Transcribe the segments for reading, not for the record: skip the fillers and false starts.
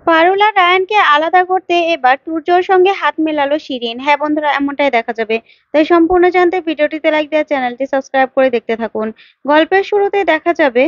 পারুল আর রায়ানকে আলাদা করতে এবার তুর্যর সঙ্গে হাত মেলালো শিরিন। হ্যাঁ বন্ধুরা, এমনটাই দেখা যাবে। তাই সম্পূর্ণ জানতে ভিডিওটিতে লাইক দেওয়া, চ্যানেলটি সাবস্ক্রাইব করে দেখতে থাকুন। গল্পের শুরুতে দেখা যাবে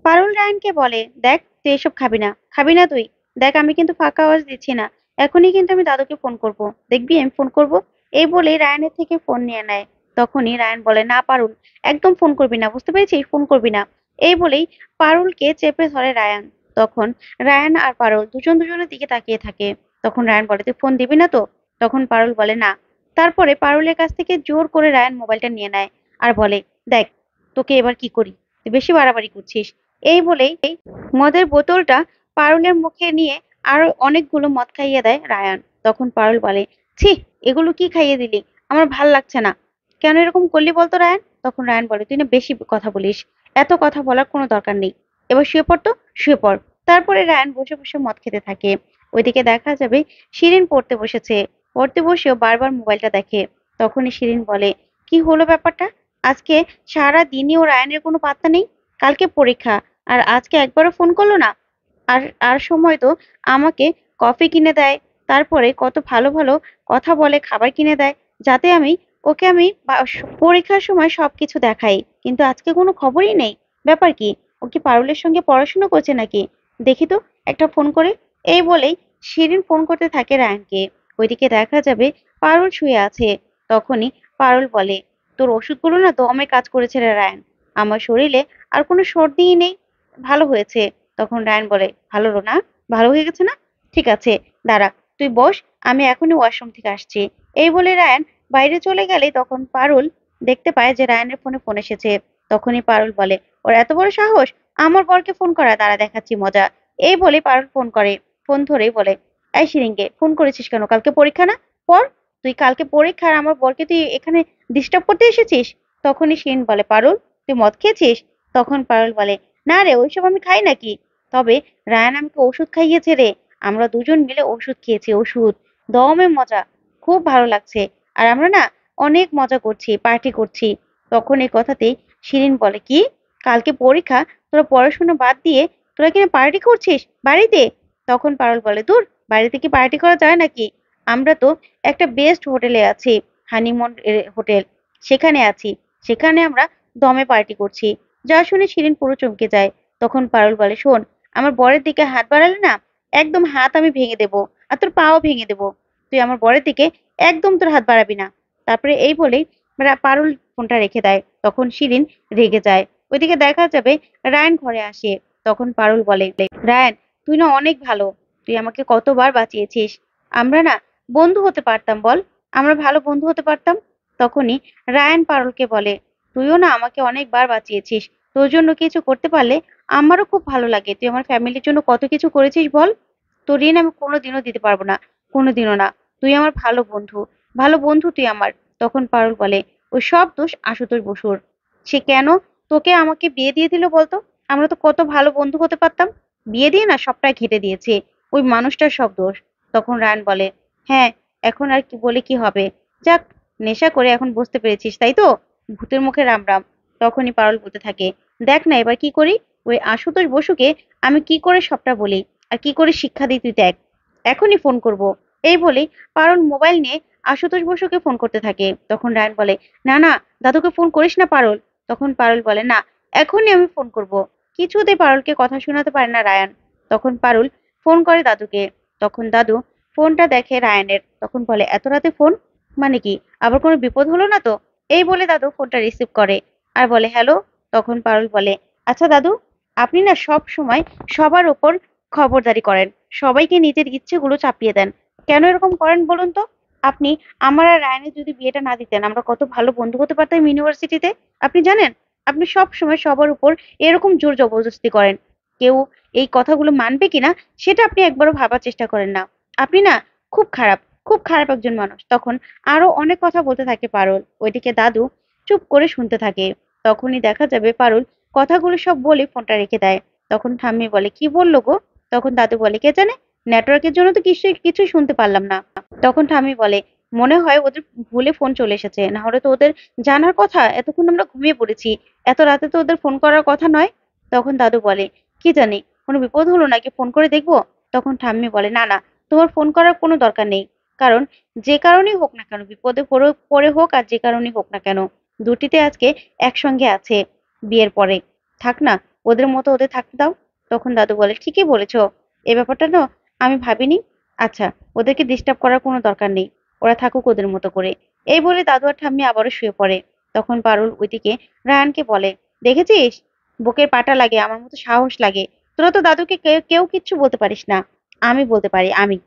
পারুল রায়ানকে বলে, দেখ তুই এসব খাবি না, খাবি না তুই। দেখ আমি কিন্তু ফাঁকা আওয়াজ দিচ্ছি না, এখনই কিন্তু আমি দাদুকে ফোন করব, দেখবি আমি ফোন করব। এই বলেই রায়ানের থেকে ফোন নিয়ে নেয়। তখনই রায়ান বলে, না পারুল, একদম ফোন করবি না, বুঝতে পেরেছিস, ফোন করবি না। এই বলেই পারুলকে চেপে ধরে রায়ান। তখন রায়ান আর পারুল দুজন দুজনের দিকে তাকিয়ে থাকে। তখন রায়ান বলে, তুই ফোন দিবি না তো? তখন পারুল বলে, না। তারপরে পারুলের কাছ থেকে জোর করে রায়ান মোবাইলটা নিয়ে নেয় আর বলে, দেখ তোকে এবার কি করি, তুই বেশি বাড়াবাড়ি করছিস। এই বলেই মদের বোতলটা পারুলের মুখে নিয়ে আরো অনেকগুলো মদ খাইয়ে দেয় রায়ান। তখন পারুল বলে, ছি, এগুলো কি খাইয়ে দিলি, আমার ভাল লাগছে না। কেন এরকম করলি বলতো রায়ান? তখন রায়ান বলে, তুই না বেশি কথা বলিস, এত কথা বলার কোনো দরকার নেই, এবার শুয়ে পড় তো, শুয়ে পড়। তারপরে রায়ান বসে বসে মদ খেতে থাকে। ওইদিকে দেখা যাবে শিরিন পড়তে বসেছে। পড়তে বসেও বারবার মোবাইলটা দেখে। তখনই শিরিন বলে, কি হলো ব্যাপারটা, আজকে সারা দিনই ও রায়ানের কোনো পাত্তা নেই। কালকে পরীক্ষা, আর আজকে একবারও ফোন করলো না। আর আর সময় তো আমাকে কফি কিনে দেয়, তারপরে কত ভালো ভালো কথা বলে, খাবার কিনে দেয়, যাতে আমি পরীক্ষার সময় সবকিছু দেখাই। কিন্তু আজকে কোনো খবরই নেই। ব্যাপার কি, ও কি পারুলের সঙ্গে পড়াশোনা করছে নাকি? দেখি তো, একটা ফোন করে। এই বলেই শিরিন ফোন করতে থাকে রায়ানকে। ওইদিকে দেখা যাবে পারুল শুয়ে আছে। তখনই পারুল বলে, তোর ওষুধগুলো না দমে কাজ করেছে রে রায়ান, আমার শরীরে আর কোনো সর্দিই নেই, ভালো হয়েছে। তখন রায়ান বলে, ভালো না, ভালো হয়ে গেছে না? ঠিক আছে, দাঁড়া, তুই বস, আমি এখনই ওয়াশরুম থেকে আসছি। এই বলে রায়ান বাইরে চলে গেলে তখন পারুল দেখতে পায় যে রায়ানের ফোনে ফোন এসেছে। তখনই পারুল বলে, ওর এত বড় সাহস আমার বরকে ফোন করা, দাঁড়া দেখাচ্ছি মজা। এই বলে পারুল ফোন করে। ফোন ধরেই বলে, এই শিরিনকে ফোন করেছিস কেন, কালকে পরীক্ষা না? পর, তুই কালকে পরীক্ষা আর আমার বরকে তুই এখানে ডিস্টার্ব করতে এসেছিস। তখনই শিরিন বলে, পারুল তুই মদ খেয়েছিস? তখন পারুল বলে, না রে, ওইসব আমি খাই নাকি। তবে রায়ান আমাকে ওষুধ খাইয়েছে রে, আমরা দুজন মিলে ওষুধ খেয়েছি, ওষুধ দমে মজা, খুব ভালো লাগছে। আর আমরা না অনেক মজা করছি, পার্টি করছি। তখন এই কথাতেই শিরিন বলে, কি, কালকে পরীক্ষা, তোরা পড়াশোনা বাদ দিয়ে তোরা কিনা পার্টি করছিস বাড়িতে? তখন পারুল বলে, দূর, বাড়িতে কি পার্টি করা যায় নাকি, আমরা তো একটা বেস্ট হোটেলে আছি, হানিমুন হোটেল, সেখানে আছি, সেখানে আমরা দমে পার্টি করছি। যা শুনে শিরিন পুরো চমকে যায়। তখন পারুল বলে, শোন, আমার বরের দিকে হাত বাড়ালে না, একদম হাত আমি ভেঙে দেবো, আর তোর পাও ভেঙে দেবো। তুই আমার বরের দিকে একদম তোর হাত বাড়াবি না। তারপরে এই বলেই পারুল ফোনটা রেখে দেয়। তখন শিরিন রেগে যায়। ওইদিকে দেখা যাবে রায়ান ঘরে আসে। তখন পারুল বলে, রায়ান তুই না অনেক ভালো, তুই আমাকে কতবার বাঁচিয়েছিস, আমরা না বন্ধু হতে পারতাম, বল, আমরা ভালো বন্ধু হতে পারতাম। তখনই রায়ান পারুলকে বলে, তুইও না আমাকে অনেকবার বাঁচিয়েছিস, তোর জন্য কিছু করতে পারলে আমারও খুব ভালো লাগে। তুই আমার ফ্যামিলির জন্য কত কিছু করেছিস বল, তোর ঋণ আমি কোনোদিনও দিতে পারবো না, কোনোদিনও না। তুই আমার ভালো বন্ধু, ভালো বন্ধু তুই আমার। তখন পারুল বলে, ওই সব দোষ আশুতোষ বসুর, সে কেন তোকে আমাকে বিয়ে দিয়ে দিল বলতো, আমরা তো কত ভালো বন্ধু হতে পারতাম, বিয়ে দিয়ে না সবটাই ঘেটে দিয়েছে, ওই মানুষটার সব দোষ। তখন রায়ান বলে, হ্যাঁ, এখন আর কি বলে কি হবে, যাক, নেশা করে এখন বুঝতে পেরেছিস তাই তো, ভূতের মুখে রাম রাম। তখনই পারুল বলতে থাকে, দেখ না এবার কি করি, ওই আশুতোষ বসুকে আমি কি করে সবটা বলি, আর কি করে শিক্ষা দিই তুই দেখ, এখনই ফোন করব। এই বলেই পারুল মোবাইল নিয়ে আশুতোষ বসুকে ফোন করতে থাকে। তখন রায়ান বলে, না না, দাদুকে ফোন করিস না পারুল। তখন পারুল বলে, না, এখনই আমি ফোন করব। কিছুতেই পারুলকে কথা শোনাতে পারে না রায়ান। তখন পারুল ফোন করে দাদুকে। তখন দাদু ফোনটা দেখে রায়ানের। তখন বলে, এত রাতে ফোন, মানে কি, আবার কোনো বিপদ হলো না তো? এই বলে দাদু ফোনটা রিসিভ করে আর বলে, হ্যালো। তখন পারুল বলে, আচ্ছা দাদু, আপনি না সব সময় সবার ওপর খবরদারি করেন, সবাইকে নিজের ইচ্ছেগুলো চাপিয়ে দেন, কেন এরকম করেন বলুন তো? আপনি আমার আর রায়ানের যদি বিয়েটা না দিতেন, আমরা কত ভালো বন্ধু হতে পারতাম ইউনিভার্সিটিতে, আপনি জানেন? আপনি সব সময় সবার উপর এরকম জোর জবরদস্তি করেন, কেউ এই কথাগুলো মানবে কিনা সেটা আপনি একবারও ভাবার চেষ্টা করেন না। আপনি না খুব খারাপ, খুব খারাপ একজন মানুষ। তখন আরো অনেক কথা বলতে থাকে পারুল। ওইদিকে দাদু চুপ করে শুনতে থাকে। তখনই দেখা যাবে পারুল কথাগুলো সব বলে ফোনটা রেখে দেয়। তখন ঠাম্মি বলে, কি বললো গো? তখন দাদু বলে, কে জানে, নেটওয়ার্কের জন্য তো কিছু শুনতে পারলাম না। তখন ঠাম্মি বলে, মনে হয় ওদের ভুলে ফোন চলে এসেছে, না হলে তো ওদের জানার কথা, এতক্ষণ আমরা ঘুমিয়ে পড়েছি, এত রাতে তো ওদের ফোন করার কথা নয়। তখন দাদু বলে, কি জানি কোনো বিপদ হলো নাকি, ফোন করে দেখবো। তখন ঠাম্মি বলে, না না, তোমার ফোন করার কোনো দরকার নেই। কারণ যে কারণেই হোক না কেন, বিপদে পড়ে হোক আর যে কারণেই হোক না কেন, দুটিতে আজকে একসঙ্গে আছে বিয়ের পরে। থাক না, ওদের মতো ওদের থাকতে দাও। তখন দাদু বলে, ঠিকই বলেছো, এ ব্যাপারটা না আমি ভাবিনি। আচ্ছা, ওদেরকে ডিস্টার্ব করার কোনো দরকার নেই, ওরা থাকুক ওদের মতো করে। এই বলে দাদু আর ঠাম্মি আবারও শুয়ে পড়ে। তখন পারুল ওইদিকে রায়ানকে বলে, দেখেছিস, বুকের পাটা লাগে, আমার মতো সাহস লাগে। তোরা তো দাদুকে কেউ কিচ্ছু বলতে পারিস না, আমি বলতে পারি। আমি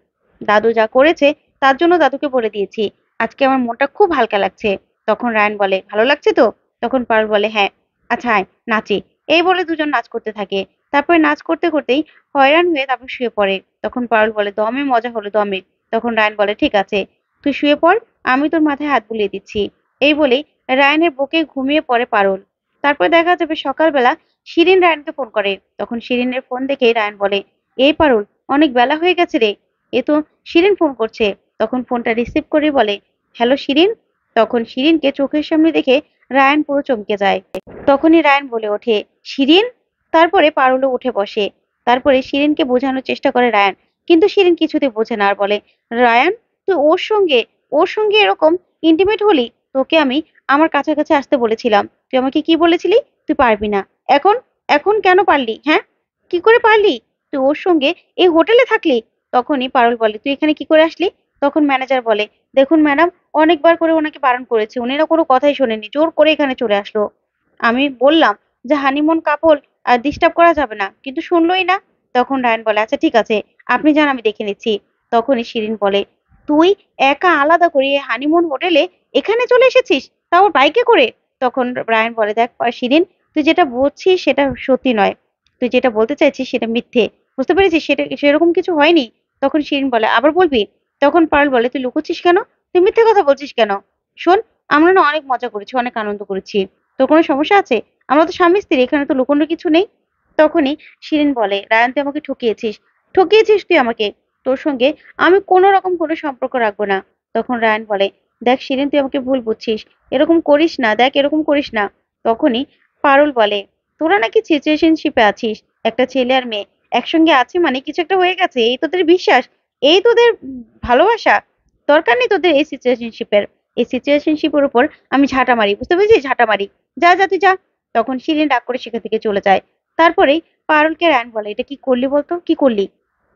দাদু যা করেছে তার জন্য দাদুকে বলে দিয়েছি। আজকে আমার মনটা খুব হালকা লাগছে। তখন রায়ান বলে, ভালো লাগছে তো? তখন পারুল বলে, হ্যাঁ। আচ্ছা আয় নাচি। এই বলে দুজন নাচ করতে থাকে। তারপরে নাচ করতে করতেই হয়রান হয়ে তারপর শুয়ে পড়ে। তখন পারুল বলে, দমে মজা হলো, দমে। তখন রায়ান বলে, ঠিক আছে, তুই শুয়ে পড়, আমি তোর মাথায় হাত বুলিয়ে দিচ্ছি। এই বলেই রায়ানের বুকে ঘুমিয়ে পড়ে পারুল। তারপর দেখা যাবে সকালবেলা শিরিন রায়ানকে ফোন করে। তখন শিরিনের ফোন দেখে রায়ান বলে, এই পারুল, অনেক বেলা হয়ে গেছে রে, এ তো শিরিন ফোন করছে। তখন ফোনটা রিসিভ করে বলে, হ্যালো শিরিন। তখন শিরিনকে চোখের সামনে দেখে রায়ান পুরো চমকে যায়। তখনই রায়ান বলে ওঠে, শিরিন। তারপরে পারুলও উঠে বসে। তারপরে শিরিনকে বোঝানোর চেষ্টা করে রায়ান, কিন্তু শিরিন কিছুতে বোঝে না আর বলে, রায়ান, তুই ওর সঙ্গে এরকম ইন্টিমেট হলি? তোকে আমি আমার কাছাকাছি আসতে বলেছিলাম, তুই আমাকে কি বলেছিলি? তুই পারবি না। এখন এখন কেন পারলি? হ্যাঁ, কি করে পারলি? তুই ওর সঙ্গে এই হোটেলে থাকলি? তখনই পারুল বলে, তুই এখানে কি করে আসলি? তখন ম্যানেজার বলে, দেখুন ম্যাডাম, অনেকবার করে ওনাকে বারণ করেছে, উনি না কোনো কথাই শোনেনি, জোর করে এখানে চলে আসলো। আমি বললাম যে হানিমুন কাপল আর ডিস্টার্ব করা যাবে না, কিন্তু শুনলোই না। তখন রায়ন বলে, আচ্ছা ঠিক আছে, আপনি যান, আমি দেখে নিচ্ছি। তখনই শিরিন বলে, তুই একা আলাদা করে হানিমুন হোটেলে এখানে চলে এসেছিস, তাও বাইকে করে? তখন রায়ন বলে, দেখ শিরিন, তুই যেটা বলছিস সেটা সত্যি নয়, তুই যেটা বলতে চাইছিস সেটা মিথ্যে, বুঝতে পেরেছিস? সেটা সেরকম কিছু হয়নি। তখন শিরিন বলে, আবার বলবি? তখন পারুল বলে, তুই লুকোচ্ছিস কেন? তুই মিথ্যে কথা বলছিস কেন? শোন, আমরা না অনেক মজা করেছি, অনেক আনন্দ করেছি। তোর কোনো সমস্যা আছে? আমরা তো স্বামী স্ত্রী, এখানে তো লুকোনোর কিছু নেই। তখনই শিরিন বলে, রায়ান, তুই আমাকে ঠকিয়েছিস, ঠকিয়েছিস তুই আমাকে। তোর সঙ্গে আমি কোনো রকম কোনো সম্পর্ক রাখবো না। তখন রায়ান বলে, দেখ শিরিন, তুই আমাকে ভুল বুঝছিস, এরকম করিস না, দেখ এরকম করিস না। তখনই পারুল বলে, তোরা নাকি সিচুয়েশনশিপে আছিস, একটা ছেলে আর মেয়ে একসঙ্গে আছে মানে কিছু একটা হয়ে গেছে, এই তোদের বিশ্বাস, এই তোদের ভালোবাসা? দরকার নেই তোদের এই সিচুয়েশনশিপের। এই সিচুয়েশনশিপের উপর আমি ঝাঁটা মারি, বুঝতে পেরেছিস? ঝাঁটা মারি। যা যা তুই যা। তখন শিরিন রাগ করে সেখান থেকে চলে যায়। তারপরেই পারুলকে রায়ন বলে, এটা কি করলি বলতো, কি করলি?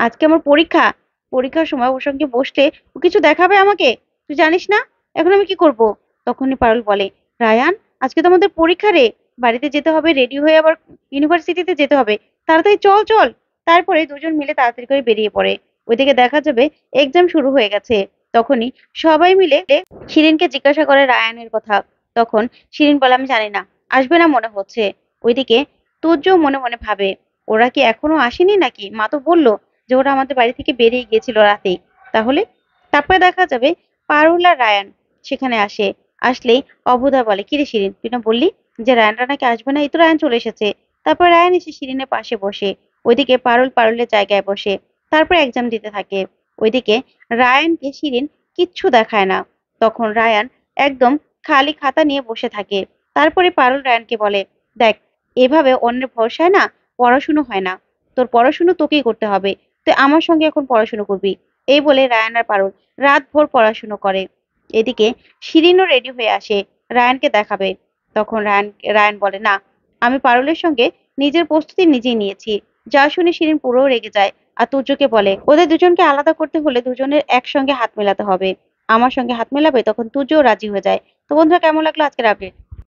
আজকে আমার পরীক্ষা, পরীক্ষার সময় ওর সঙ্গে বসলে ও কিছু দেখাবে আমাকে, তুই জানিস না? এখন আমি কি করব? তখনই পারুল বলে, রায়ান, আজকে তো আমাদের পরীক্ষা রে, বাড়িতে যেতে হবে, রেডি হয়ে আবার ইউনিভার্সিটিতে যেতে হবে, তাড়াতাড়ি চল চল। তারপরে দুজন মিলে তাড়াতাড়ি করে বেরিয়ে পড়ে। ওইদিকে দেখা যাবে এক্সাম শুরু হয়ে গেছে। তখনই সবাই মিলে শিরিনকে জিজ্ঞাসা করে রায়ানের কথা। তখন শিরিন বলে, আমি জানি না, আসবে না মনে হচ্ছে। ওইদিকে তুর্য মনে মনে ভাবে, ওরা কি এখনো আসেনি নাকি? মা তো বললো যে ওরা আমাদের বাড়ি থেকে বেরিয়ে গিয়েছিল রাতেই। তাহলে তারপরে দেখা যাবে পারুল আর রায়ান সেখানে আসে। আসলেই অভুদা বলে, কিরে শিরিন, তুই না বললি যে রায়ানরা নাকি আসবে না? এই তো রায়ান চলে এসেছে। তারপর রায়ান এসে শিরিনের পাশে বসে। ওইদিকে পারুল পারুলের জায়গায় বসে। তারপর এক্সাম দিতে থাকে। ওইদিকে রায়ানকে শিরিন কিচ্ছু দেখায় না। তখন রায়ান একদম খালি খাতা নিয়ে বসে থাকে। তারপরে পারুল রায়ানকে বলে, দেখ, এভাবে অন্যের ভরসায় না পড়াশুনো হয় না, তোর পড়াশুনো তোকেই করতে হবে, তুই আমার সঙ্গে এখন পড়াশুনো করবি। এই বলে রায়ান আর পারুল রাত ভোর পড়াশুনো করে। এদিকে শিরিনও রেডি হয়ে আসে রায়ানকে দেখাবে। তখন রায়ান বলে, না, আমি পারুলের সঙ্গে নিজের প্রস্তুতি নিজেই নিয়েছি। যা শুনে শিরিন পুরো রেগে যায় আর তুর্যকে বলে, ওদের দুজনকে আলাদা করতে হলে দুজনের একসঙ্গে হাত মেলাতে হবে। আমার সঙ্গে হাত মেলাবে? তখন তুর্যও রাজি হয়ে যায়। তো বন্ধুরা, কেমন লাগলো আজকের আপডেট?